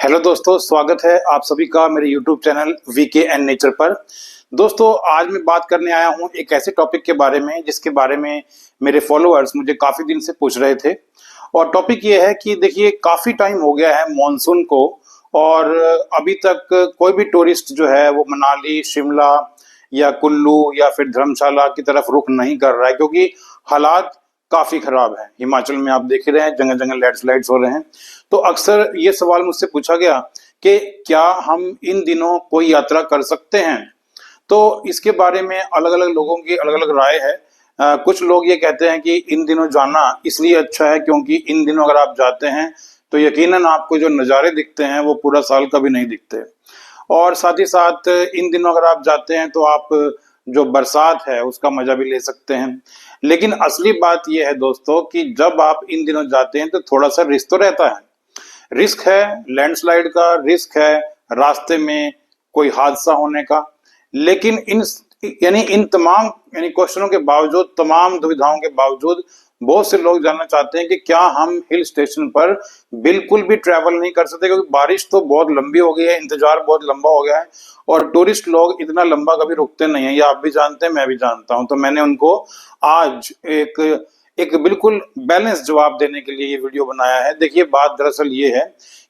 Hello दोस्तों, स्वागत है आप सभी का मेरे YouTube channel VK and nature पर। दोस्तों, आज मैं बात करने आया हूं एक ऐसे टॉपिक के बारे में जिसके बारे में मेरे फॉलोअर्स मुझे काफी दिन से पूछ रहे थे। और टॉपिक ये है कि देखिए, काफी टाइम हो गया है मॉनसून को और अभी तक कोई भी टूरिस्ट जो है वो मनाली, शिमला या कुल्लू या फिर धर्मशाला की तरफ रुख नहीं कर रहा है, क्योंकि हालात काफी खराब है। हिमाचल में आप देख ही रहे हैं, जगह जगह लैंडस्लाइड्स हो रहे हैं। तो अक्सर ये सवाल मुझसे पूछा गया कि क्या हम इन दिनों कोई यात्रा कर सकते हैं। तो इसके बारे में अलग अलग लोगों की अलग अलग राय है। कुछ लोग ये कहते हैं कि इन दिनों जाना इसलिए अच्छा है क्योंकि इन दिनों अगर आप जाते हैं तो यकीनन आपको जो नज़ारे दिखते हैं वो पूरा साल कभी नहीं दिखते। और साथ ही साथ इन दिनों अगर आप जाते हैं तो आप जो बरसात है उसका मजा भी ले सकते हैं। लेकिन असली बात यह है दोस्तों कि जब आप इन दिनों जाते हैं तो थोड़ा सा रिस्क तो रहता है। रिस्क है लैंडस्लाइड का, रिस्क है रास्ते में कोई हादसा होने का। लेकिन इन तमाम क्वेश्चनों के बावजूद, तमाम दुविधाओं के बावजूद बहुत से लोग जानना चाहते हैं कि क्या हम हिल स्टेशन पर बिल्कुल भी ट्रैवल नहीं कर सकते, क्योंकि बारिश तो बहुत लंबी हो गई है, इंतजार बहुत लंबा हो गया है और टूरिस्ट लोग इतना लंबा कभी रुकते नहीं है। ये आप भी जानते हैं, मैं भी जानता हूं। तो मैंने उनको आज एक बिल्कुल बैलेंस जवाब देने के लिए ये वीडियो बनाया है। देखिए, बात दरअसल ये है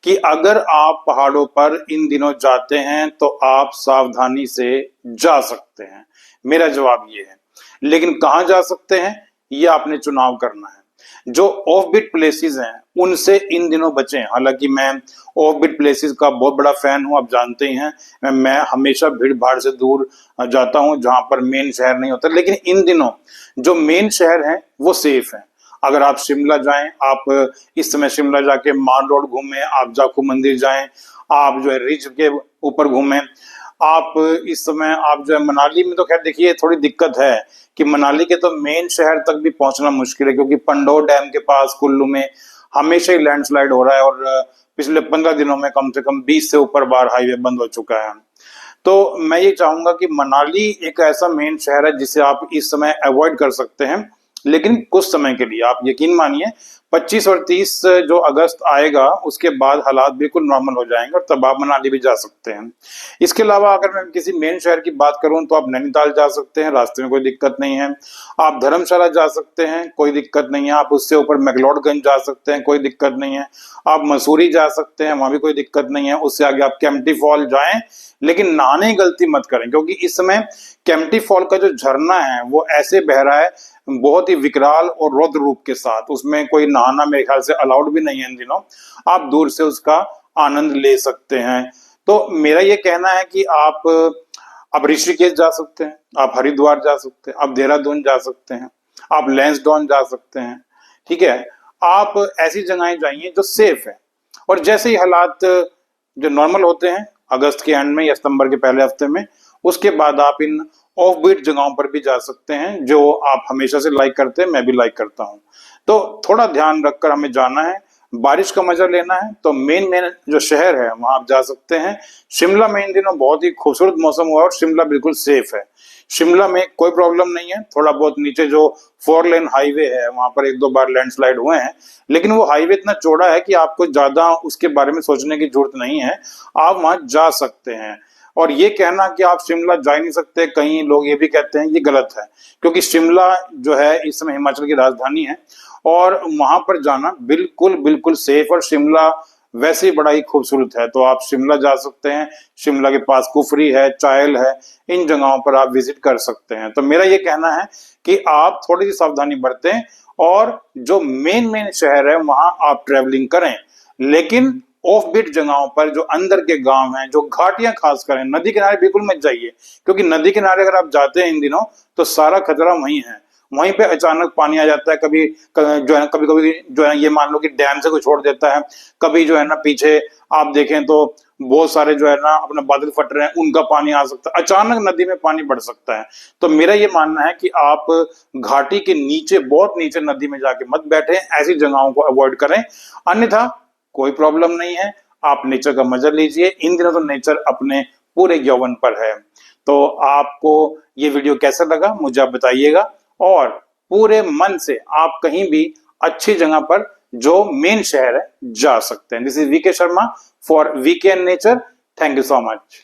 कि अगर आप पहाड़ों पर इन दिनों जाते हैं तो आप सावधानी से जा सकते हैं, मेरा जवाब ये है। लेकिन कहाँ जा सकते हैं ये आपने चुनाव करना है। जो ऑफ बीट प्लेसेस हैं उनसे इन दिनों बचें। हालांकि मैं ऑफ बीट प्लेसेस का बहुत बड़ा फैन हूं, आप जानते ही हैं। मैं हमेशा भीड़ भाड़ से दूर जाता हूं जहां पर मेन शहर नहीं होता। लेकिन इन दिनों जो मेन शहर हैं वो सेफ हैं। अगर आप शिमला जाएं, आप इस समय शिमला जाके माल रोड घूमें, आप जाखू मंदिर जाएं, आप जो है रिज के ऊपर घूमें, आप इस समय आप जो है मनाली में, तो खैर देखिए थोड़ी दिक्कत है कि मनाली के तो मेन शहर तक भी पहुंचना मुश्किल है, क्योंकि पंडोर डैम के पास कुल्लू में हमेशा ही लैंडस्लाइड हो रहा है और पिछले 15 दिनों में कम से कम 20 से ऊपर बार हाईवे बंद हो चुका है। तो मैं ये चाहूंगा कि मनाली एक ऐसा मेन शहर है जिसे आप इस समय अवॉइड कर सकते हैं, लेकिन कुछ समय के लिए। आप यकीन मानिए 25 और 30 जो अगस्त आएगा उसके बाद हालात बिल्कुल नॉर्मल हो जाएंगे और तब आप मनाली भी जा सकते हैं। इसके अलावा अगर मैं किसी मेन शहर की बात करूं तो आप नैनीताल जा सकते हैं, रास्ते में कोई दिक्कत नहीं है। आप धर्मशाला जा सकते हैं, कोई दिक्कत नहीं है। आप उससे ऊपर मैक्लोडगंज जा सकते हैं, कोई दिक्कत नहीं है। आप मसूरी जा सकते हैं, वहां भी कोई दिक्कत नहीं है। उससे आगे आप केम्प्टी फॉल जाएं, लेकिन नहाने की गलती मत करें, क्योंकि इस समय केम्प्टी फॉल का जो झरना है वो ऐसे बह रहा है बहुत ही विकराल और रौद्र रूप के साथ। उसमें कोई नहाना मेरे ख्याल से अलाउड भी नहीं है इन दिनों। आप दूर से उसका आनंद ले सकते हैं। तो मेरा ये कहना है कि आप ऋषिकेश जा सकते हैं, आप हरिद्वार जा सकते हैं, आप देहरादून जा सकते हैं, आप लैंसडाउन जा सकते हैं। ठीक है, आप ऐसी जगहें जाइए जो सेफ है। और जैसे ही हालात जो नॉर्मल होते हैं अगस्त के एंड में या सितंबर के पहले हफ्ते में, उसके बाद आप इन ऑफ बीट जगहों पर भी जा सकते हैं जो आप हमेशा से लाइक करते हैं, मैं भी लाइक करता हूं। तो थोड़ा ध्यान रखकर हमें जाना है। बारिश का मजा लेना है तो मेन जो शहर है वहां आप जा सकते हैं। शिमला में इन दिनों बहुत ही खूबसूरत मौसम हुआ और शिमला बिल्कुल सेफ है। शिमला में कोई प्रॉब्लम नहीं है। थोड़ा बहुत नीचे जो 4 लेन हाईवे है वहां पर 1-2 बार लैंडस्लाइड हुए हैं, लेकिन वो हाईवे इतना चौड़ा है कि आपको ज्यादा उसके बारे में सोचने की जरूरत नहीं है। आप वहां जा सकते हैं। और ये कहना कि आप शिमला जा ही नहीं सकते, कई लोग ये भी कहते हैं, ये गलत है। क्योंकि शिमला जो है इस समय हिमाचल की राजधानी है और वहां पर जाना बिल्कुल बिल्कुल सेफ। और शिमला वैसे ही बड़ा ही खूबसूरत है, तो आप शिमला जा सकते हैं। शिमला के पास कुफरी है, चायल है, इन जगहों पर आप विजिट कर सकते हैं। तो मेरा ये कहना है कि आप थोड़ी सी सावधानी बरतें और जो मेन शहर है वहां आप ट्रेवलिंग करें। लेकिन ऑफ बीट जगहों पर जो अंदर के गांव हैं, जो घाटियां खास कर नदी किनारे बिल्कुल मत जाइए, क्योंकि नदी किनारे अगर आप जाते हैं इन दिनों तो सारा खतरा वहीं है। वहीं पे अचानक पानी आ जाता है, कभी जो है कभी कभी जो है ये मान लो कि डैम से कोई छोड़ देता है, कभी जो है ना पीछे आप देखें तो बहुत सारे जो है ना अपने बादल फट रहे हैं, उनका पानी आ सकता है, अचानक नदी में पानी बढ़ सकता है। तो मेरा ये मानना है कि आप घाटी के नीचे, बहुत नीचे नदी में जाके मत बैठे, ऐसी जगहों को अवॉइड करें। अन्यथा कोई प्रॉब्लम नहीं है, आप नेचर का मजा लीजिए। इन दिनों तो नेचर अपने पूरे यौवन पर है। तो आपको ये वीडियो कैसा लगा मुझे आप बताइएगा, और पूरे मन से आप कहीं भी अच्छी जगह पर जो मेन शहर है जा सकते हैं। This is VK Sharma for VK and nature. Thank you so much.